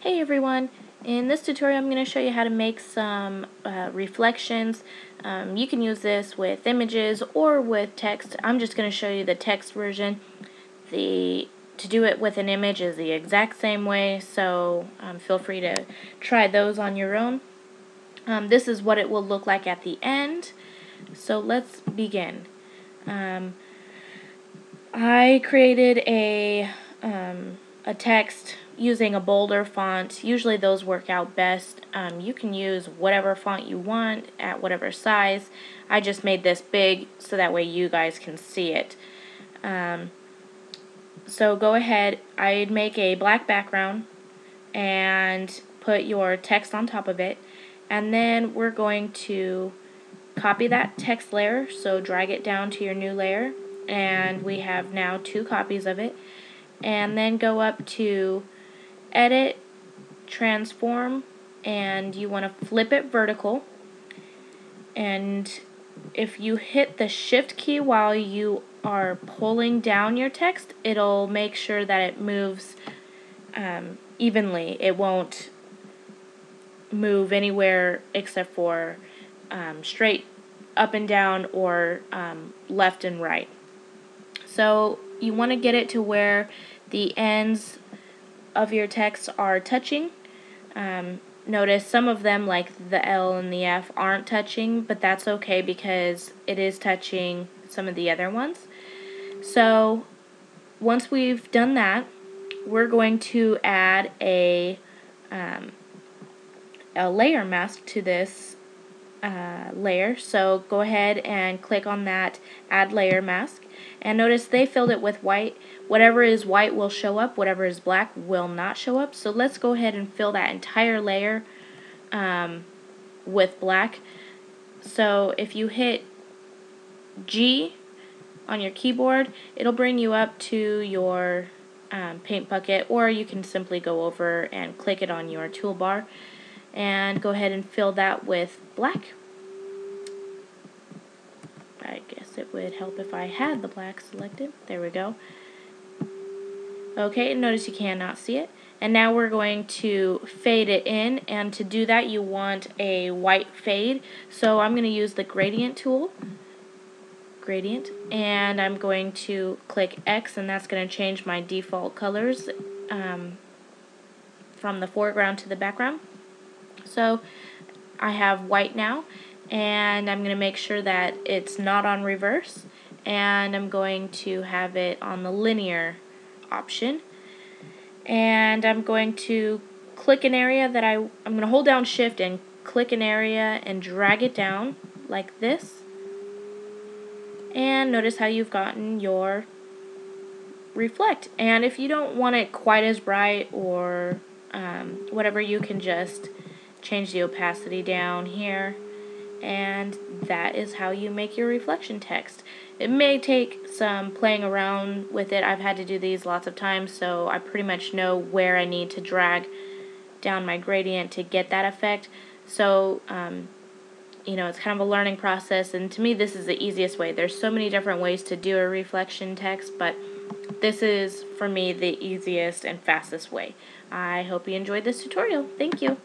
Hey everyone, in this tutorial I'm going to show you how to make some reflections. You can use this with images or with text. I'm just going to show you the text version. To do it with an image is the exact same way, so feel free to try those on your own. This is what it will look like at the end, so let's begin. I created a text using a bolder font. Usually those work out best. You can use whatever font you want at whatever size. I just made this big so that way you guys can see it. So go ahead, I'd make a black background and put your text on top of it, and then we're going to copy that text layer, so drag it down to your new layer, and we have now 2 copies of it, and then go up to Edit, Transform, and you want to flip it vertical, and if you hit the Shift key while you are pulling down your text, it'll make sure that it moves evenly. It won't move anywhere except for straight up and down or left and right. So you want to get it to where the ends of your text are touching. Notice some of them, like the L and the F, aren't touching, but that's okay because it is touching some of the other ones. So once we've done that, we're going to add a layer mask to this layer. So go ahead and click on that Add Layer Mask, and notice they filled it with white. Whatever is white will show up, whatever is black will not show up. So let's go ahead and fill that entire layer with black. So if you hit G on your keyboard, it'll bring you up to your paint bucket, or you can simply go over and click it on your toolbar and go ahead and fill that with black. I guess it would help if I had the black selected. There we go. Okay, notice you cannot see it. And now we're going to fade it in, and to do that you want a white fade. So I'm going to use the gradient tool, and I'm going to click X, and that's going to change my default colors from the foreground to the background. So I have white now, and I'm going to make sure that it's not on reverse, and I'm going to have it on the linear option, and I'm going to click an area that I'm going to hold down Shift and click an area and drag it down like this, and notice how you've gotten your reflect. And if you don't want it quite as bright or whatever, you can just change the opacity down here, and that is how you make your reflection text. It may take some playing around with it. I've had to do these lots of times, so I pretty much know where I need to drag down my gradient to get that effect. So you know, it's kind of a learning process, and to me this is the easiest way. There's so many different ways to do a reflection text, but this is, for me, the easiest and fastest way. I hope you enjoyed this tutorial. Thank you.